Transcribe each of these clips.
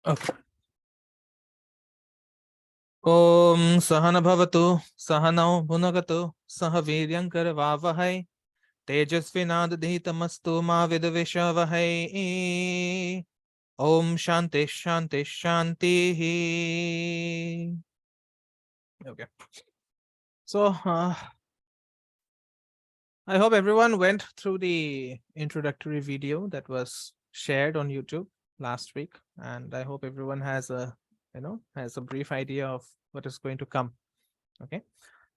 Okay. Om Sahana Bhavatu, Sahanao Bhunagatu, Sahaviryankar Vavahai, Tejasvinadhitamastu Ma Vidvishavahai. Om Shanti Shanti Shanti. Okay. So, I hope everyone went through the introductory video that was shared on YouTube last week, and I hope everyone has a brief idea of what is going to come. Okay,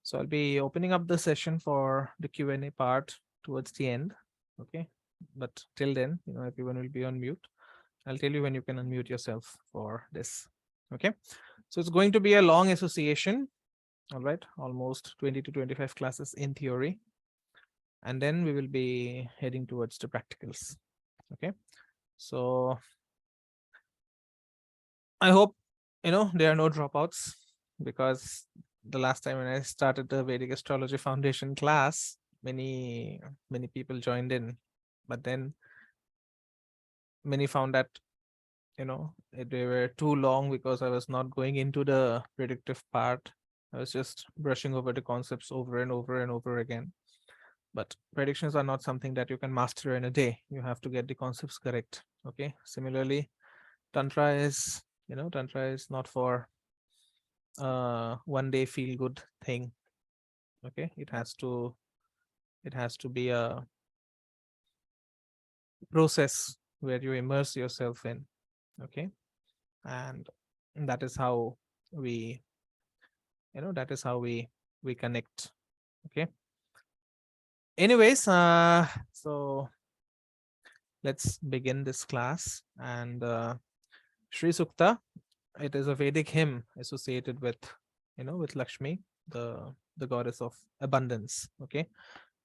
so I'll be opening up the session for the Q&A part towards the end. Okay, but till then, everyone will be on mute. I'll tell you when you can unmute yourself for this. Okay, so it's going to be a long association. All right, almost 20 to 25 classes in theory, and then we will be heading towards the practicals. Okay, so I hope there are no dropouts, because the last time when I started the Vedic Astrology Foundation class, many people joined in, but then many found that they were too long because I was not going into the predictive part. I was just brushing over the concepts over and over and over again. But predictions are not something that you can master in a day. You have to get the concepts correct. Okay. Similarly, Tantra is not for one day feel good thing. Okay. It has to be a process where you immerse yourself in. Okay. And that is how we connect. Okay. Anyways, so let's begin this class. And Shri Sukta, it is a Vedic hymn associated with Lakshmi, the goddess of abundance. Okay.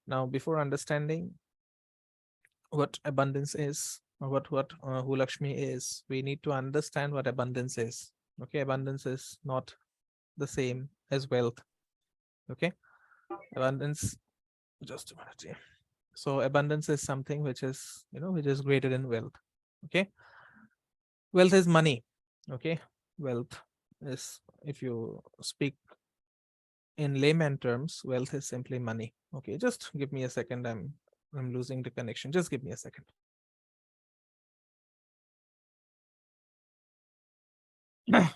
Now, before understanding what abundance is, or who Lakshmi is, we need to understand what abundance is. Okay, abundance is not the same as wealth. Okay, abundance. Just a minute here. So abundance is something which is greater than wealth. Okay, wealth is money. Okay, wealth is, if you speak in layman terms, wealth is simply money. Okay, just give me a second. I'm losing the connection. Just give me a second.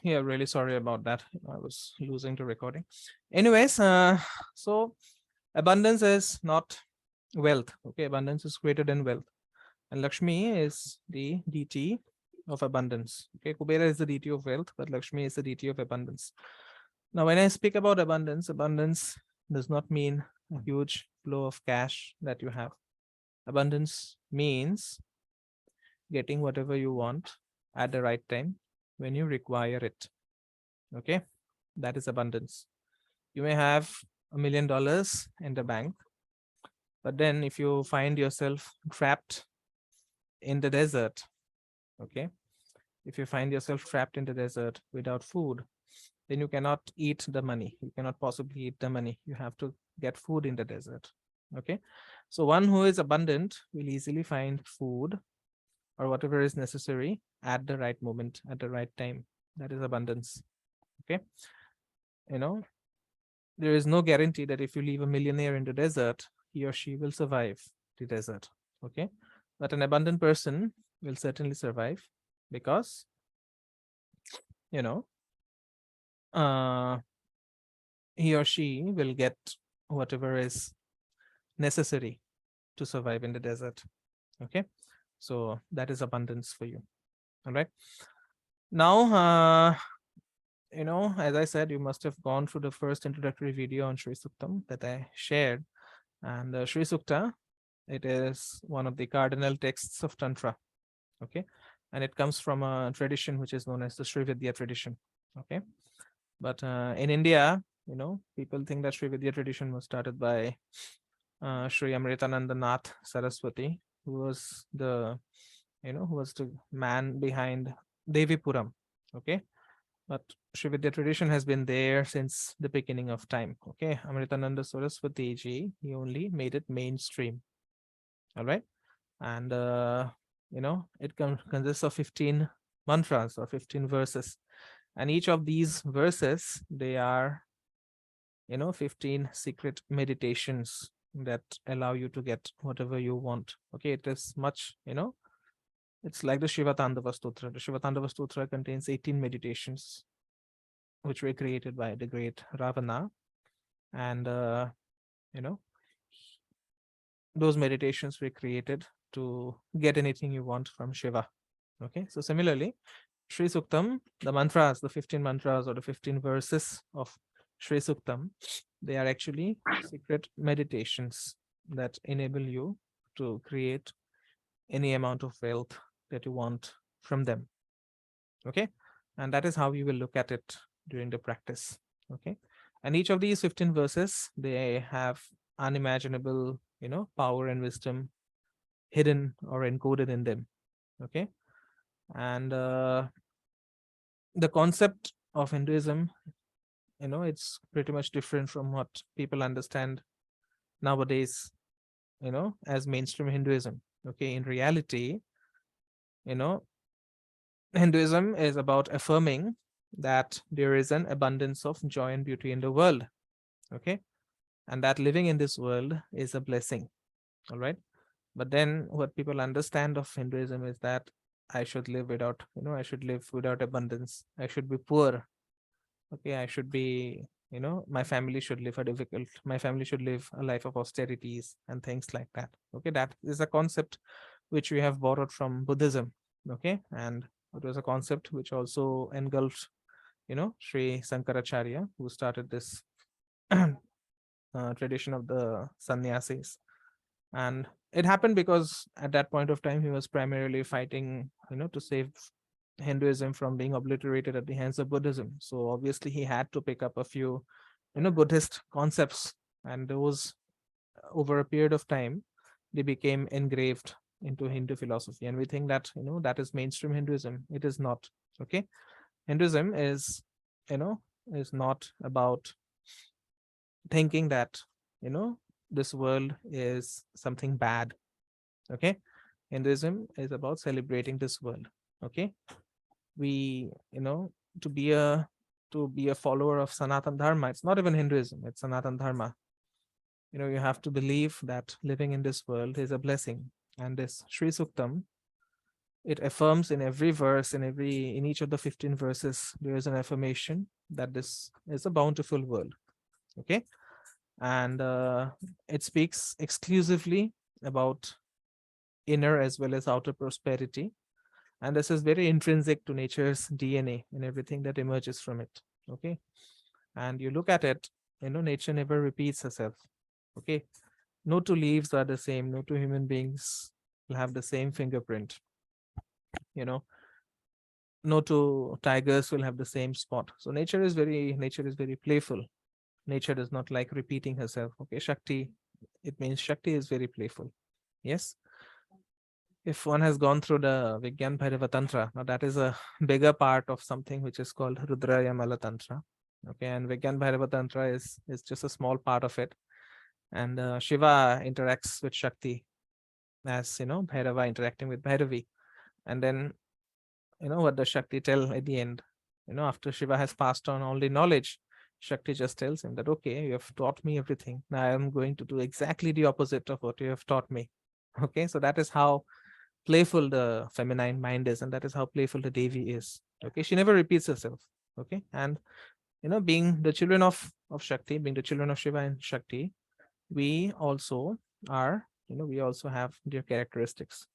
Yeah, really sorry about that. I was losing the recording. Anyways, so abundance is not wealth. Okay, abundance is greater than wealth, and Lakshmi is the deity of abundance. Okay, Kubera is the deity of wealth, but Lakshmi is the deity of abundance. Now, when I speak about abundance, abundance does not mean a huge flow of cash that you have. Abundance means getting whatever you want at the right time when you require it. Okay, that is abundance. You may have $1 million in the bank, but then if you find yourself trapped in the desert, okay, if you find yourself trapped in the desert without food, then you cannot eat the money. You cannot possibly eat the money. You have to get food in the desert. Okay, so one who is abundant will easily find food or whatever is necessary at the right moment, at the right time. That is abundance. Okay, there is no guarantee that if you leave a millionaire in the desert, he or she will survive the desert. Okay, but an abundant person will certainly survive, because he or she will get whatever is necessary to survive in the desert. Okay, so that is abundance for you. All right, now as I said, you must have gone through the first introductory video on Shri Suktam that I shared. And Shri Sukta, it is one of the cardinal texts of Tantra. Okay, and it comes from a tradition which is known as the Sri Vidya tradition. Okay, but in India, people think that Sri Vidya tradition was started by Sri Amritananda Nath Saraswati, who was the man behind Devi Puram. Okay, but Sri Vidya tradition has been there since the beginning of time. Okay, Amritananda Saraswati ji, he only made it mainstream. All right, and it consists of 15 mantras or 15 verses. And each of these verses, they are, 15 secret meditations that allow you to get whatever you want. Okay, it is much, it's like the Shiva Tandava Stotra. The Shiva Tandava Stotra contains 18 meditations, which were created by the great Ravana. And, those meditations were created to get anything you want from Shiva. Okay, so similarly, Shri Suktam, the mantras, the 15 mantras or the 15 verses of Shri Suktam, they are actually secret meditations that enable you to create any amount of wealth that you want from them. Okay, and that is how you will look at it during the practice. Okay, and each of these 15 verses, they have unimaginable, power and wisdom hidden or encoded in them. Okay, and the concept of Hinduism, it's pretty much different from what people understand nowadays, as mainstream Hinduism. Okay, in reality, Hinduism is about affirming that there is an abundance of joy and beauty in the world. Okay, and that living in this world is a blessing. All right, but then what people understand of Hinduism is that I should live without, I should live without abundance. I should be poor. Okay, I should be, my family should live my family should live a life of austerities and things like that. Okay, that is a concept which we have borrowed from Buddhism. Okay, and it was a concept which also engulfed, Sri Sankaracharya, who started this tradition of the sannyasis. And it happened because at that point of time, he was primarily fighting, to save Hinduism from being obliterated at the hands of Buddhism. So obviously he had to pick up a few, Buddhist concepts, and those over a period of time, they became engraved into Hindu philosophy. And we think that, that is mainstream Hinduism. It is not. Okay. Hinduism is, is not about thinking that, this world is something bad. Okay. Hinduism is about celebrating this world. Okay. We, to be a follower of Sanatan Dharma, it's not even Hinduism, it's Sanatan Dharma. You have to believe that living in this world is a blessing. And this Shri Suktam, it affirms in every verse, in each of the 15 verses, there is an affirmation that this is a bountiful world. Okay. And it speaks exclusively about inner as well as outer prosperity. And this is very intrinsic to nature's DNA and everything that emerges from it. Okay. And you look at it, nature never repeats herself. Okay. No two leaves are the same. No two human beings will have the same fingerprint. No two tigers will have the same spot. So nature is very playful. Nature does not like repeating herself. Okay. Shakti, it means Shakti is very playful. Yes. If one has gone through the Vigyan Bhairava Tantra, now that is a bigger part of something which is called Rudra Yamala Tantra. Okay, and Vigyan Bhairava Tantra is just a small part of it. And Shiva interacts with Shakti as, Bhairava interacting with Bhairavi. And then, what does Shakti tell at the end? After Shiva has passed on all the knowledge, Shakti just tells him that, okay, you have taught me everything. Now I am going to do exactly the opposite of what you have taught me. Okay, so that is how playful the feminine mind is, and that is how playful the Devi is. Okay, she never repeats herself. Okay, and being the children of Shakti, being the children of Shiva and Shakti, we also are, we also have their characteristics.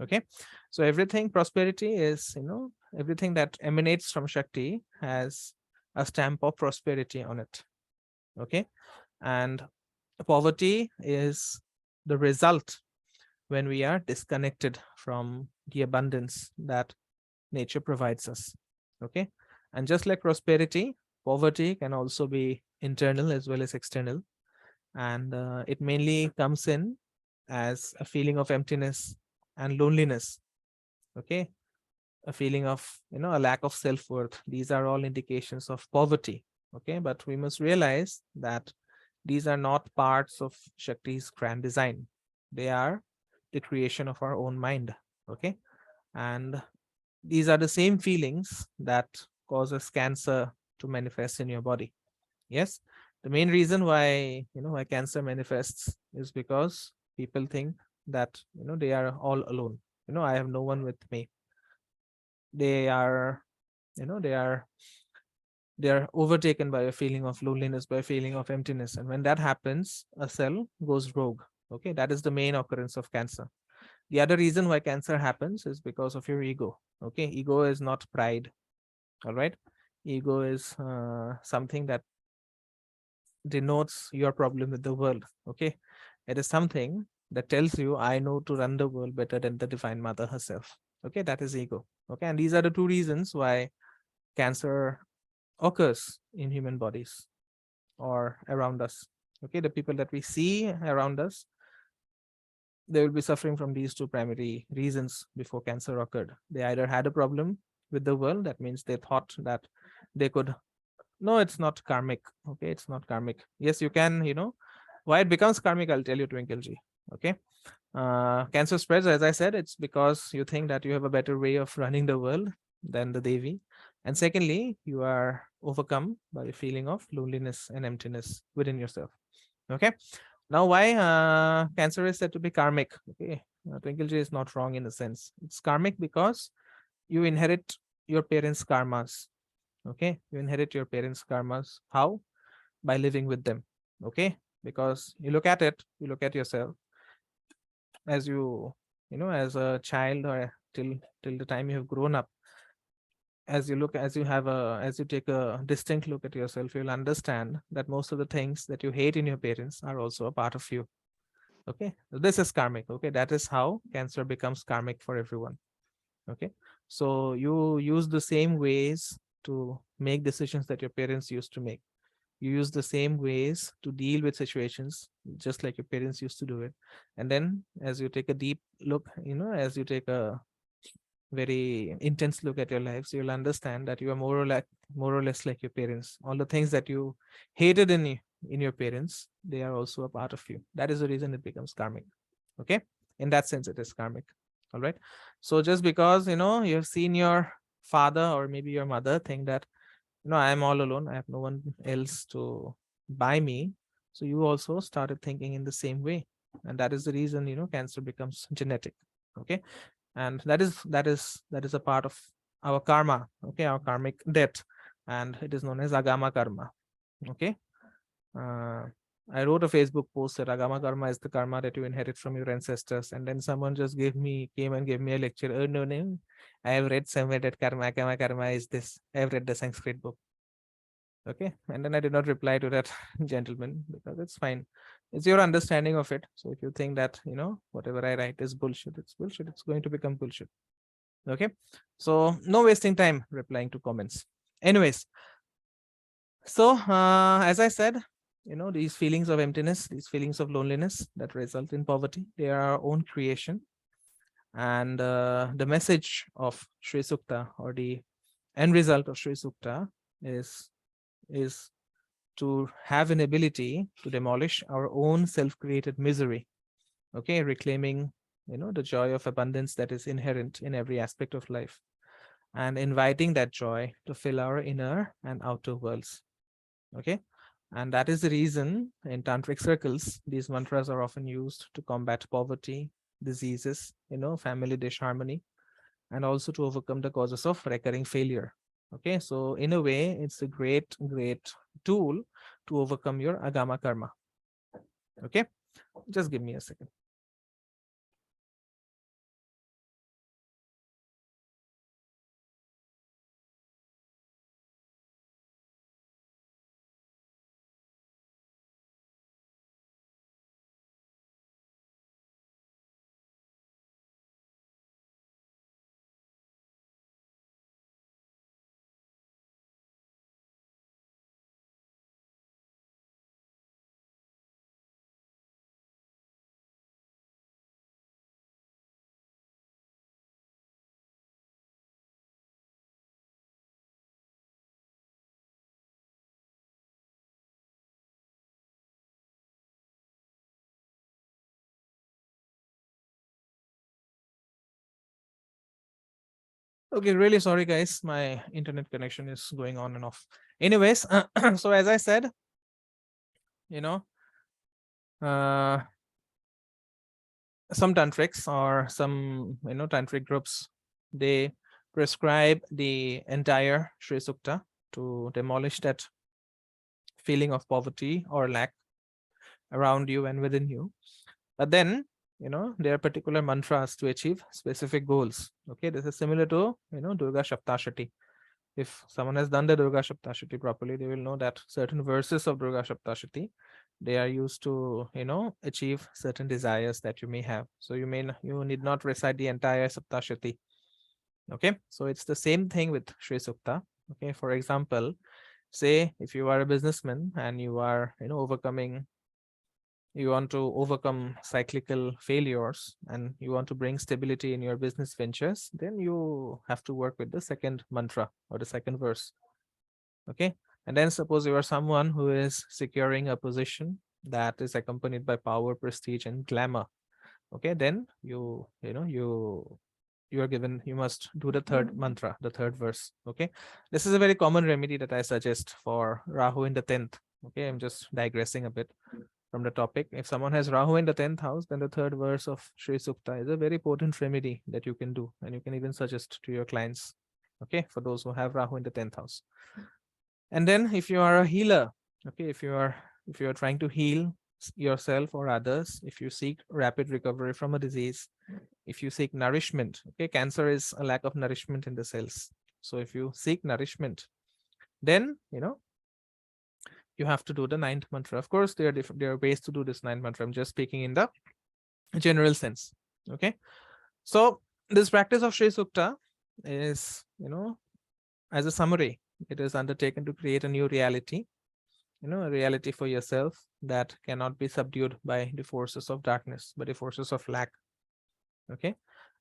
Okay, so everything prosperity is, everything that emanates from Shakti has a stamp of prosperity on it. Okay, and poverty is the result when we are disconnected from the abundance that nature provides us. Okay, and just like prosperity, poverty can also be internal as well as external, and it mainly comes in as a feeling of emptiness and loneliness. Okay, a feeling of, a lack of self-worth. These are all indications of poverty. Okay, but we must realize that these are not parts of Shakti's grand design. They are the creation of our own mind. Okay, and these are the same feelings that causes cancer to manifest in your body. Yes, the main reason why, why cancer manifests is because people think that, they are all alone. I have no one with me. They are, you know they are overtaken by a feeling of loneliness, by a feeling of emptiness, and when that happens, a cell goes rogue. Okay, that is the main occurrence of cancer. The other reason why cancer happens is because of your ego. Okay, ego is not pride. All right, ego is something that denotes your problem with the world. Okay, it is something that tells you, I know to run the world better than the divine mother herself. Okay, that is ego. Okay, and these are the two reasons why cancer occurs in human bodies or around us. Okay, the people that we see around us, they will be suffering from these two primary reasons before cancer occurred. They either had a problem with the world, that means they thought that they could. No, it's not karmic. Okay, it's not karmic. Yes, you can, why it becomes karmic, I'll tell you, Twinkle G. Okay. Cancer spreads, as I said, it's because you think that you have a better way of running the world than the Devi. And secondly, you are overcome by a feeling of loneliness and emptiness within yourself. Okay. Now, why cancer is said to be karmic? Okay. Twinkle J is not wrong in a sense. It's karmic because you inherit your parents' karmas. Okay. You inherit your parents' karmas. How? By living with them. Okay. Because you look at it, you look at yourself as as a child, or till the time you have grown up. As you take a distinct look at yourself, you'll understand that most of the things that you hate in your parents are also a part of you. Okay, this is karmic. Okay, that is how cancer becomes karmic for everyone. Okay, so you use the same ways to make decisions that your parents used to make. You use the same ways to deal with situations just like your parents used to do it. And then as you take a deep look, as you take a very intense look at your lives, you'll understand that you are more or less like your parents. All the things that you hated in your parents, they are also a part of you. That is the reason it becomes karmic. Okay, in that sense it is karmic. All right, so just because you have seen your father or maybe your mother think that I am all alone, I have no one else to buy me, so you also started thinking in the same way, and that is the reason cancer becomes genetic. Okay, and that is a part of our karma. Okay, our karmic debt, and it is known as agama karma. Okay, uh, I wrote a Facebook post that agama karma is the karma that you inherit from your ancestors, and then someone just came and gave me a lecture. Oh no, I have read somewhere that karma is this. I have read the Sanskrit book. Okay, and then I did not reply to that gentleman because it's fine. It's your understanding of it. So if you think that whatever I write is bullshit, it's bullshit. It's going to become bullshit. Okay, so no wasting time replying to comments. Anyways, so as I said, these feelings of emptiness, these feelings of loneliness that result in poverty, they are our own creation. And the message of Shri Sukta, or the end result of Shri Sukta, is to have an ability to demolish our own self-created misery. Okay, reclaiming the joy of abundance that is inherent in every aspect of life, and inviting that joy to fill our inner and outer worlds. Okay, and that is the reason in tantric circles these mantras are often used to combat poverty, diseases, family disharmony, and also to overcome the causes of recurring failure. Okay, so in a way it's a great tool to overcome your agama karma. Okay, just give me a second. Okay, really sorry, guys. My internet connection is going on and off. Anyways, so as I said, you know, uh, some tantrics or some tantric groups, they prescribe the entire Shri Sukta to demolish that feeling of poverty or lack around you and within you. But then, there are particular mantras to achieve specific goals. Okay, this is similar to Durga Shaptashati. If someone has done the Durga Shaptashati properly, they will know that certain verses of Durga Shaptashati, they are used to achieve certain desires that you may have. So you need not recite the entire Saptashati. Okay, so it's the same thing with Shri Sukta. Okay, for example, say if you are a businessman and you are you want to overcome cyclical failures and you want to bring stability in your business ventures, then you have to work with the second mantra or the second verse. Okay, and then suppose you are someone who is securing a position that is accompanied by power, prestige, and glamour. Okay, then you are given, you must do the third mantra, the third verse. Okay, this is a very common remedy that I suggest for Rahu in the 10th. Okay, I'm just digressing a bit from the topic. If someone has Rahu in the 10th house, then the third verse of Shri Sukta is a very potent remedy that you can do, and you can even suggest to your clients. Okay, for those who have Rahu in the 10th house. And then if you are a healer, okay, if you are trying to heal yourself or others, if you seek rapid recovery from a disease, if you seek nourishment, okay, cancer is a lack of nourishment in the cells. So if you seek nourishment, then you have to do the ninth mantra. Of course, there are ways to do this ninth mantra. I'm just speaking in the general sense. Okay, so this practice of Shri Sukta is, as a summary, it is undertaken to create a new reality, a reality for yourself that cannot be subdued by the forces of darkness, by the forces of lack. Okay,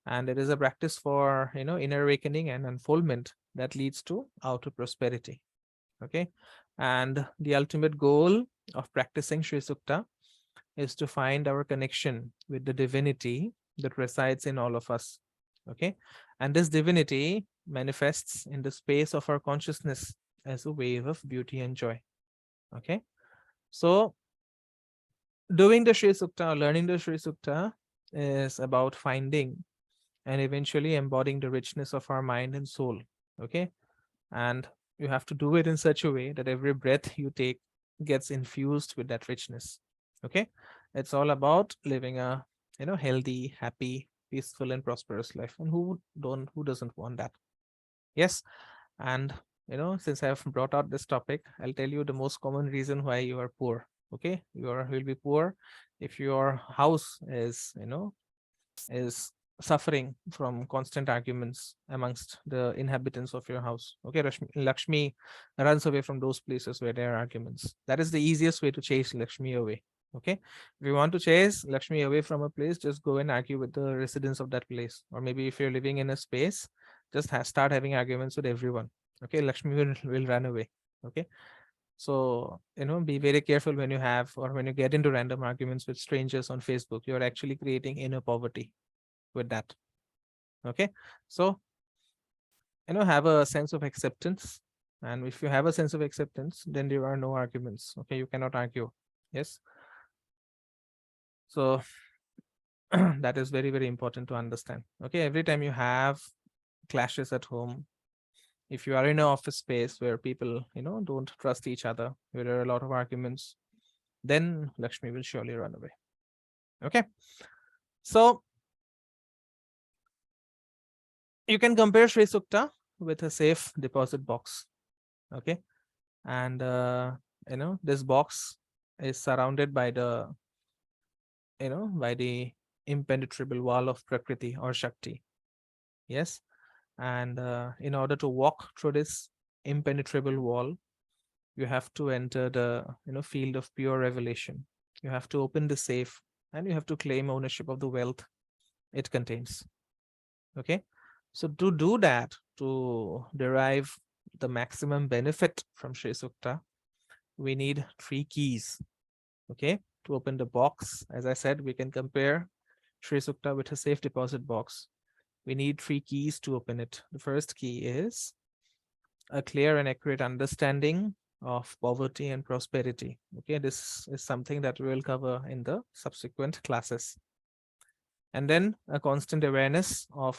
and it is a practice for inner awakening and unfoldment that leads to outer prosperity. Okay, and the ultimate goal of practicing Shri Sukta is to find our connection with the divinity that resides in all of us. Okay, and this divinity manifests in the space of our consciousness as a wave of beauty and joy. Okay, so doing the Shri Sukta, learning the Shri Sukta is about finding and eventually embodying the richness of our mind and soul. Okay, and you have to do it in such a way that every breath you take gets infused with that richness. Okay, it's all about living a healthy, happy, peaceful, and prosperous life. And who doesn't want that? Yes, and since I've brought out this topic, I'll tell you the most common reason why you are poor. Okay, will be poor if your house is suffering from constant arguments amongst the inhabitants of your house. Okay, Lakshmi runs away from those places where there are arguments. That is the easiest way to chase Lakshmi away. Okay, if you want to chase Lakshmi away from a place, just go and argue with the residents of that place. Or maybe if you're living in a space, just start having arguments with everyone. Okay, Lakshmi will run away. Okay, so be very careful when you have or when you get into random arguments with strangers on Facebook. You're actually creating inner poverty with that. Okay, so have a sense of acceptance, and if you have a sense of acceptance, then there are no arguments. Okay, you cannot argue. Yes, so that is very, very important to understand. Okay, every time you have clashes at home, if you are in an office space where people don't trust each other, where there are a lot of arguments, then Lakshmi will surely run away. Okay, so you can compare Shri Sukta with a safe deposit box. Okay, and this box is surrounded by the by the impenetrable wall of Prakriti or Shakti. Yes, and in order to walk through this impenetrable wall, you have to enter the field of pure revelation. You have to open the safe and you have to claim ownership of the wealth it contains. Okay, so to do that, to derive the maximum benefit from Shri Sukta, we need 3 keys. Okay, to open the box. As I said, we can compare Shri Sukta with a safe deposit box. we need 3 keys to open it. The first key is a clear and accurate understanding of poverty and prosperity. Okay, this is something that we will cover in the subsequent classes. And then a constant awareness of,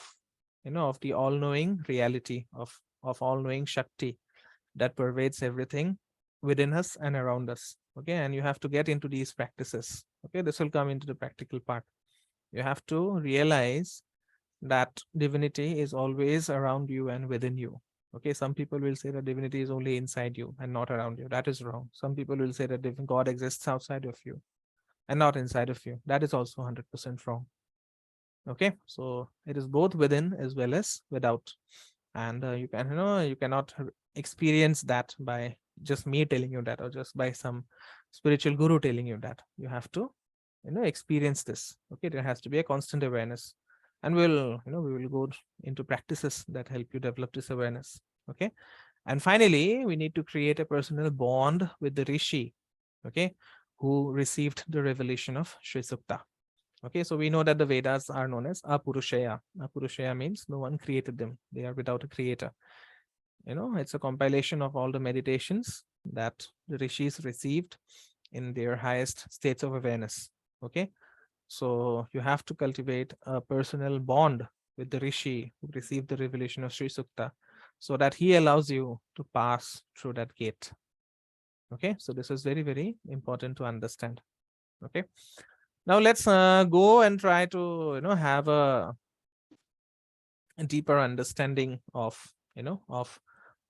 of the all-knowing reality of all-knowing Shakti that pervades everything within us and around us. Okay, and you have to get into these practices. Okay, this will come into the practical part. You have to realize that divinity is always around you and within you. Okay, some people will say that divinity is only inside you and not around you. That is wrong. Some people will say that God exists outside of you and not inside of you. That is also 100% wrong. Okay, so it is both within as well as without, and you cannot experience that by just me telling you that, or just by some spiritual guru telling you that. You have to experience this. Okay, there has to be a constant awareness, and we will go into practices that help you develop this awareness. Okay, and finally we need to create a personal bond with the rishi, okay, who received the revelation of Shri Sukta. Okay, so we know that the Vedas are known as Apurushaya. Apurushaya means no one created them. They are without a creator. It's a compilation of all the meditations that the rishis received in their highest states of awareness. Okay, so you have to cultivate a personal bond with the rishi who received the revelation of Sri Sukta, so that he allows you to pass through that gate. Okay, so this is very, very important to understand. Okay, now let's go and try to have a deeper understanding of of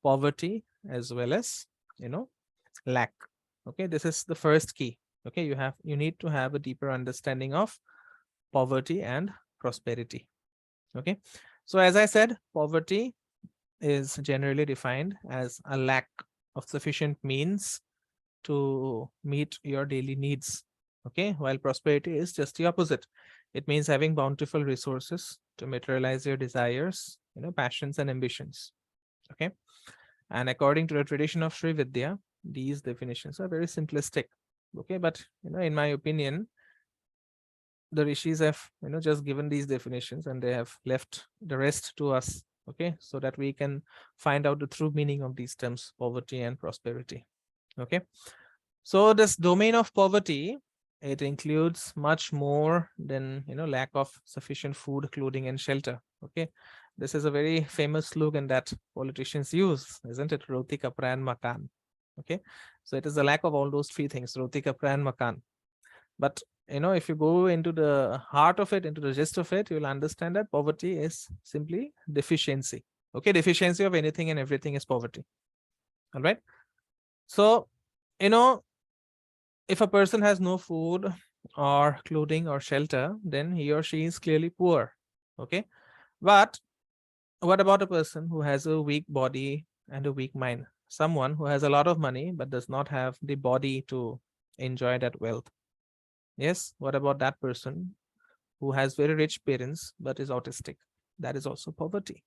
poverty as well as lack. Okay, this is the first key. Okay, you need to have a deeper understanding of poverty and prosperity. Okay, so as I said, poverty is generally defined as a lack of sufficient means to meet your daily needs. Okay, while prosperity is just the opposite. It means having bountiful resources to materialize your desires, passions and ambitions. Okay, and according to the tradition of Sri Vidya, these definitions are very simplistic. Okay, but in my opinion, the rishis have just given these definitions and they have left the rest to us. Okay, so that we can find out the true meaning of these terms, poverty and prosperity. Okay, so this domain of poverty, it includes much more than lack of sufficient food, clothing and shelter. Okay, this is a very famous slogan that politicians use, isn't it? Roti, kapra and makan. Okay, so it is the lack of all those 3 things, roti, kapra and makan. But if you go into the heart of it, into the gist of it, you will understand that poverty is simply deficiency. Okay, deficiency of anything and everything is poverty. All right, so if a person has no food or clothing or shelter, then he or she is clearly poor. Okay, but what about a person who has a weak body and a weak mind? Someone who has a lot of money but does not have the body to enjoy that wealth. Yes, what about that person who has very rich parents but is autistic? That is also poverty.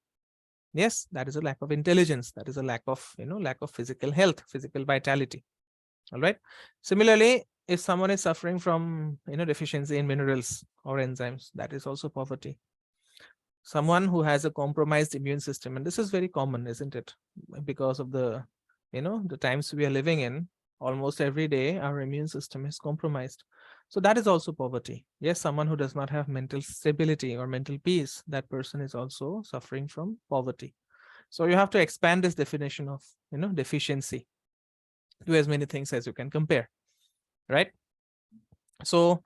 Yes, that is a lack of intelligence. That is a lack of lack of physical health, physical vitality. All right, similarly, if someone is suffering from deficiency in minerals or enzymes, that is also poverty. Someone who has a compromised immune system, and this is very common, isn't it? Because of the the times we are living in, almost every day our immune system is compromised. So that is also poverty. Yes, someone who does not have mental stability or mental peace, that person is also suffering from poverty. So you have to expand this definition of deficiency to as many things as you can compare, right? So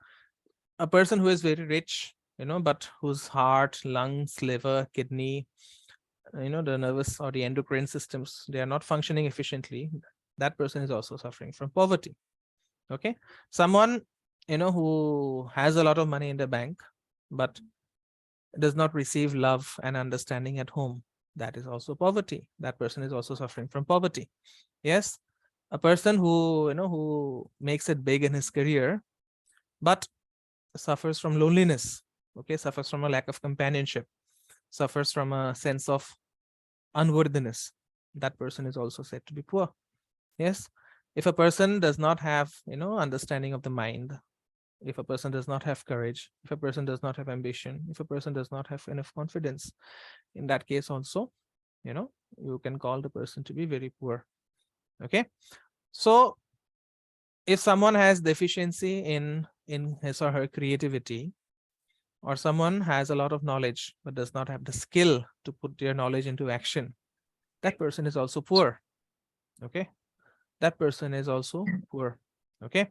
a person who is very rich, but whose heart, lungs, liver, kidney, the nervous or the endocrine systems, they are not functioning efficiently, that person is also suffering from poverty. Okay, someone who has a lot of money in the bank but does not receive love and understanding at home, that is also poverty. That person is also suffering from poverty. Yes, a person who who makes it big in his career but suffers from loneliness, okay, suffers from a lack of companionship, suffers from a sense of unworthiness, that person is also said to be poor. Yes, if a person does not have understanding of the mind, if a person does not have courage, if a person does not have ambition, if a person does not have enough confidence, in that case also, you can call the person to be very poor. Okay. So if someone has deficiency in his or her creativity, or someone has a lot of knowledge but does not have the skill to put their knowledge into action, that person is also poor. Okay. That person is also poor. Okay.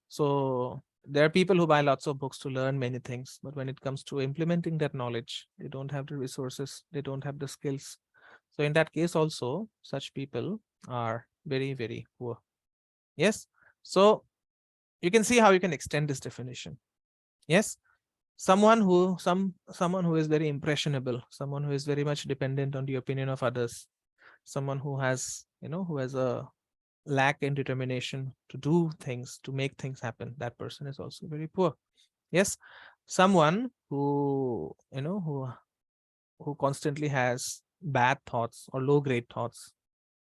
So there are people who buy lots of books to learn many things, but when it comes to implementing that knowledge, they don't have the resources, they don't have the skills. So in that case also, such people are very, very poor. Yes. So you can see how you can extend this definition. Yes. Someone who is very impressionable, someone who is very much dependent on the opinion of others, someone who has, who has a lack in determination to do things, to make things happen, that person is also very poor. Yes. Someone who constantly has bad thoughts or low grade thoughts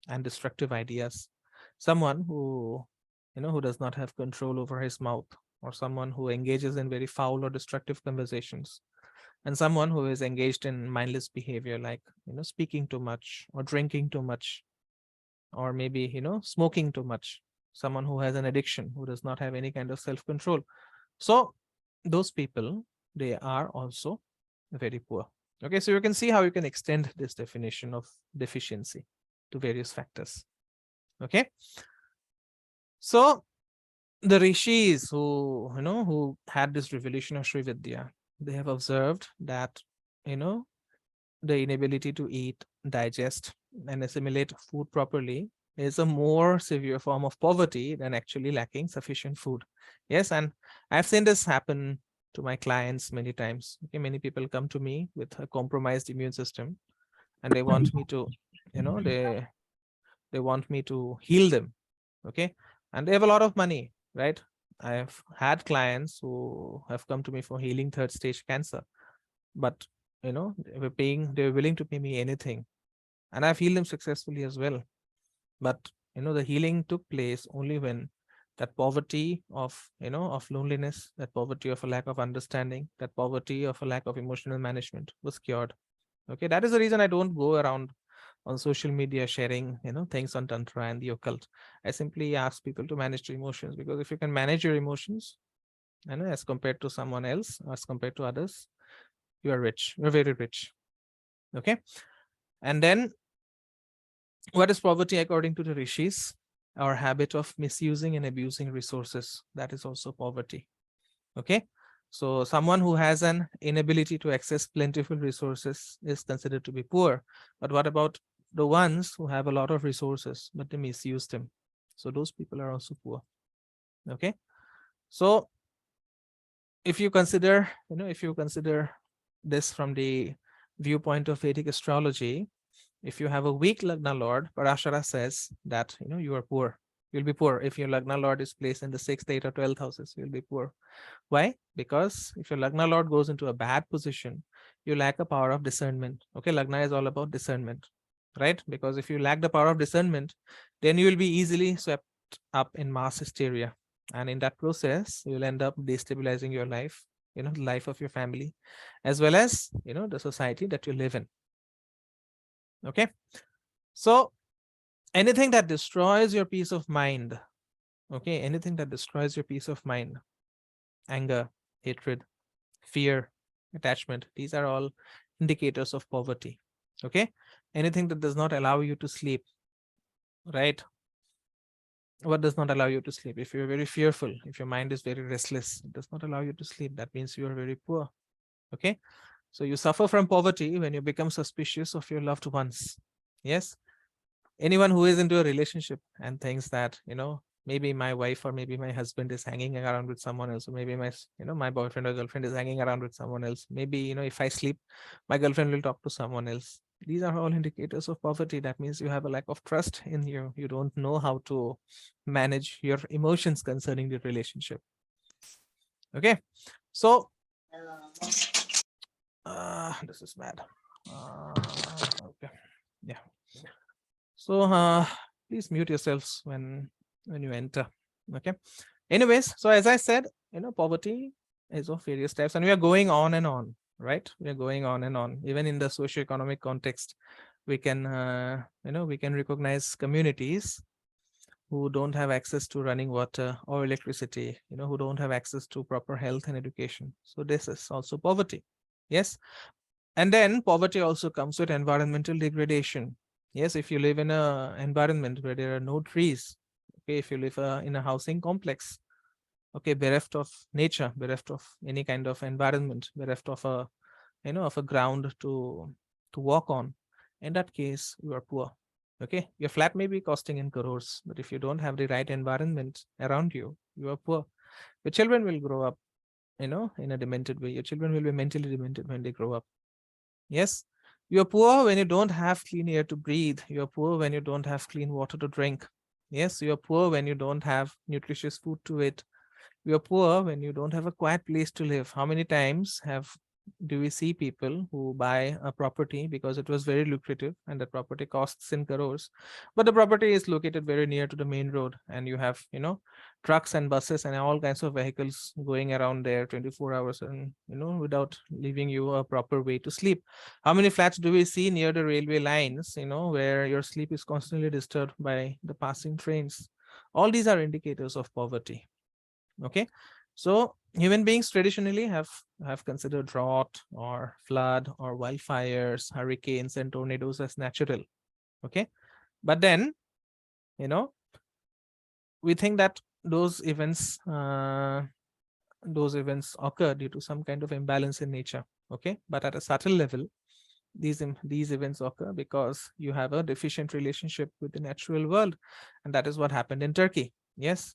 and destructive ideas, someone who does not have control over his mouth, or someone who engages in very foul or destructive conversations, and someone who is engaged in mindless behavior, like speaking too much or drinking too much, or maybe smoking too much, someone who has an addiction, who does not have any kind of self control. So those people, they are also very poor. Okay, so you can see how you can extend this definition of deficiency to various factors. Okay, so the rishis who had this revelation of Sri Vidya, they have observed that the inability to eat, digest, and assimilate food properly is a more severe form of poverty than actually lacking sufficient food. Yes, and I've seen this happen to my clients many times. Okay, many people come to me with a compromised immune system, and they want me to, they want me to heal them. Okay, and they have a lot of money, right? I've had clients who have come to me for healing third stage cancer, but they were willing to pay me anything, and I've healed them successfully as well. But the healing took place only when that poverty of loneliness, that poverty of a lack of understanding, that poverty of a lack of emotional management was cured. Okay, that is the reason I don't go around on social media sharing things on tantra and the occult. I simply ask people to manage their emotions, because if you can manage your emotions, as compared to someone else, as compared to others, you are rich, you're very rich. Okay, and then what is poverty according to the rishis? Our habit of misusing and abusing resources, that is also poverty. Okay, so someone who has an inability to access plentiful resources is considered to be poor. But what about the ones who have a lot of resources but they misuse them? So those people are also poor. Okay, so if you consider this from the viewpoint of Vedic astrology, if you have a weak Lagna Lord, Parashara says that you are poor. You'll be poor. If your Lagna Lord is placed in the 6th, 8th, or 12th houses, you'll be poor. Why? Because if your Lagna Lord goes into a bad position, you lack a power of discernment. Okay, Lagna is all about discernment, right? Because if you lack the power of discernment, then you will be easily swept up in mass hysteria. And in that process, you'll end up destabilizing your life, the life of your family, as well as, the society that you live in. Okay, so anything that destroys your peace of mind, okay, anything that destroys your peace of mind, anger, hatred, fear, attachment, these are all indicators of poverty. Okay, anything that does not allow you to sleep, right? What does not allow you to sleep? If you're very fearful, if your mind is very restless, it does not allow you to sleep, that means you are very poor. Okay, so you suffer from poverty when you become suspicious of your loved ones. Yes, anyone who is into a relationship and thinks that maybe my wife or maybe my husband is hanging around with someone else, or maybe my boyfriend or girlfriend is hanging around with someone else, maybe if I sleep, my girlfriend will talk to someone else. These are all indicators of poverty. That means you have a lack of trust in you don't know how to manage your emotions concerning the relationship. Okay, so this is bad. Okay, yeah. So please mute yourselves when you enter. Okay, anyways, so as I said, poverty is of various types, and we are going on and on, right? We are going on and on. Even in the socioeconomic context, we can, we can recognize communities who don't have access to running water or electricity, who don't have access to proper health and education. So this is also poverty. Yes. And then poverty also comes with environmental degradation. Yes, if you live in a environment where there are no trees, okay, if you live in a housing complex, okay, bereft of nature, bereft of any kind of environment, bereft of a, of a ground to walk on, in that case, you are poor. Okay, your flat may be costing in crores, but if you don't have the right environment around you, you are poor. Your children will grow up, in a demented way. Your children will be mentally demented when they grow up. Yes, you're poor when you don't have clean air to breathe. You're poor when you don't have clean water to drink. Yes, you're poor when you don't have nutritious food to eat. You're poor when you don't have a quiet place to live. How many times do we see people who buy a property because it was very lucrative and the property costs in crores, but the property is located very near to the main road, and you have, trucks and buses and all kinds of vehicles going around there 24 hours, and, without leaving you a proper way to sleep. How many flats do we see near the railway lines, where your sleep is constantly disturbed by the passing trains? All these are indicators of poverty. Okay, so human beings traditionally have considered drought or flood or wildfires, hurricanes and tornadoes as natural. Okay, but then, we think that those events occur due to some kind of imbalance in nature. Okay, but at a subtle level, these events occur because you have a deficient relationship with the natural world, and that is what happened in Turkey. Yes,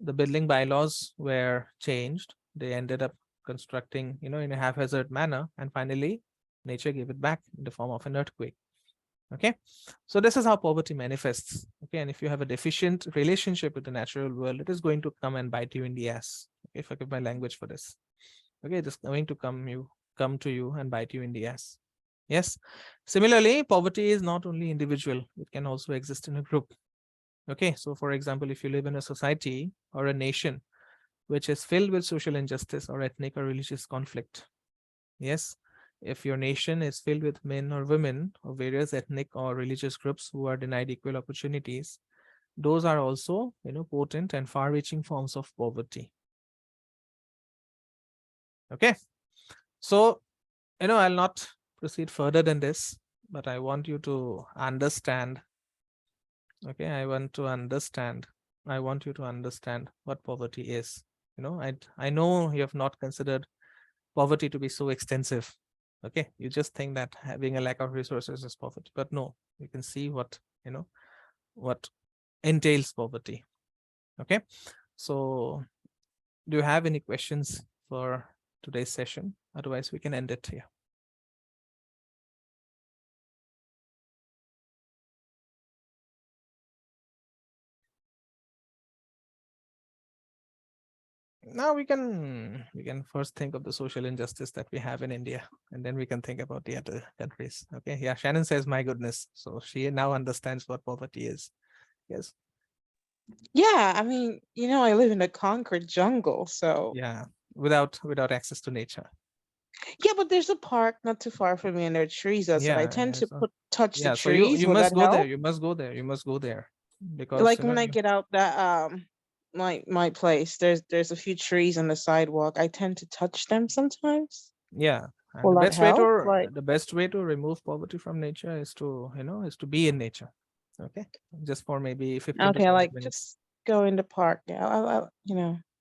the building bylaws were changed. They ended up constructing, in a haphazard manner, and finally nature gave it back in the form of an earthquake. Okay, so this is how poverty manifests. Okay, and if you have a deficient relationship with the natural world, it is going to come and bite you in the ass. Okay, forgive my language for this. Okay, it is going to come to you and bite you in the ass. Yes, similarly, poverty is not only individual, it can also exist in a group. Okay, so for example, if you live in a society or a nation which is filled with social injustice or ethnic or religious conflict, yes, if your nation is filled with men or women of various ethnic or religious groups who are denied equal opportunities, those are also, potent and far-reaching forms of poverty. Okay, so, I'll not proceed further than this, but I want you to understand. Okay, I want you to understand what poverty is. I know you have not considered poverty to be so extensive. Okay, you just think that having a lack of resources is poverty, but no, you can see what entails poverty. Okay, so do you have any questions for today's session? Otherwise, we can end it here. Now we can first think of the social injustice that we have in India, and then we can think about the other countries. Okay, yeah, Shannon says, my goodness, so she now understands what poverty is. Yes. Yeah, I mean, I live in a concrete jungle, so Yeah, without access to nature. yeah, but there's a park not too far from me, and there are trees outside. I Yeah, tend yeah, to so touch the yeah, so you trees. you Will that must go there. help? You must go there because Like when I get out that my place, there's a few trees on the sidewalk. I tend to touch them sometimes. yeah, and Will that help? Like, the best way to remove poverty from nature is to, be in nature. Okay, just for maybe 15 to okay, 20 like minutes. just go in the park. Yeah,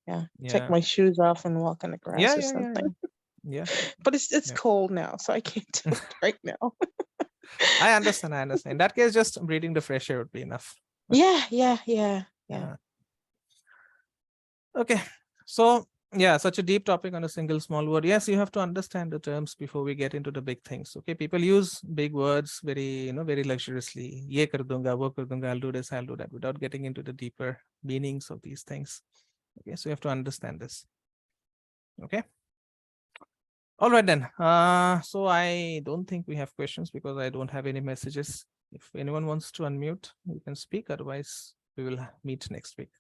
yeah, take Yeah, my shoes off and walk on the yeah, grass or yeah, yeah, yeah, something. yeah, But it's yeah. cold now, so I can't do it right now. I understand. I understand. In that case, just breathing the fresh air would be enough. Okay. Yeah, yeah, yeah, yeah. Uh, okay. So, yeah, such a deep topic on a single small word. Yes, you have to understand the terms before we get into the big things. Okay. People use big words very, very luxuriously. Ye kar dunga, wo kar dunga, I'll do this, I'll do that, without getting into the deeper meanings of these things. Okay. So, you have to understand this. Okay. All right then. So I don't think we have questions because I don't have any messages. If anyone wants to unmute, you can speak. Otherwise, we will meet next week.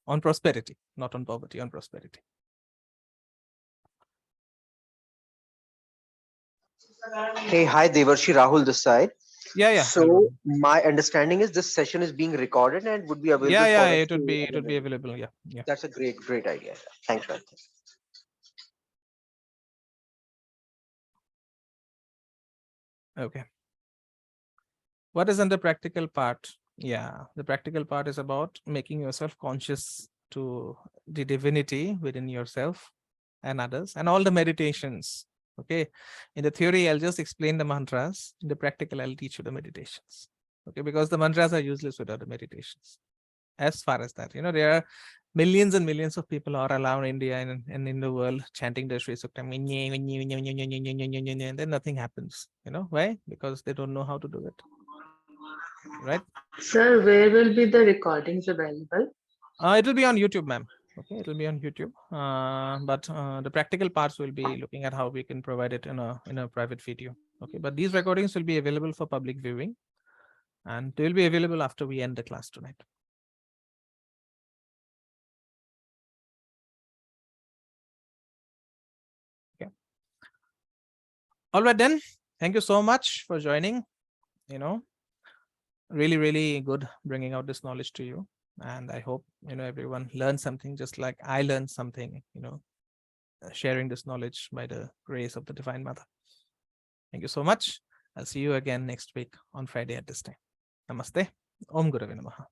on prosperity, not on poverty, on prosperity. Hey, hi, Devarshi, Rahul this side. Yeah. So Hello. my understanding is this session is being recorded and would be available Yeah, for us it would to be available. Yeah. That's a great idea. Thanks, man. Okay. What is in the practical part? Yeah, the practical part is about making yourself conscious to the divinity within yourself and others, and all the meditations. Okay. In the theory, I'll just explain the mantras. In the practical, I'll teach you the meditations. Okay, because the mantras are useless without the meditations. As far as that, there are millions and millions of people all around India and in the world chanting the Shri Suktam, and then nothing happens. Why? Because they don't know how to do it. Right? Sir, where will be the recordings available? It will be on YouTube, ma'am. Okay, it will be on YouTube. But the practical parts will be looking at how we can provide it in a private video. Okay, but these recordings will be available for public viewing, and they will be available after we end the class tonight. Okay. All right then. Thank you so much for joining. Really, really good bringing out this knowledge to you, and I hope everyone learned something, just like I learned something. Sharing this knowledge by the grace of the Divine Mother. Thank you so much. I'll see you again next week on Friday at this time. Namaste. Om Gurave Namaha.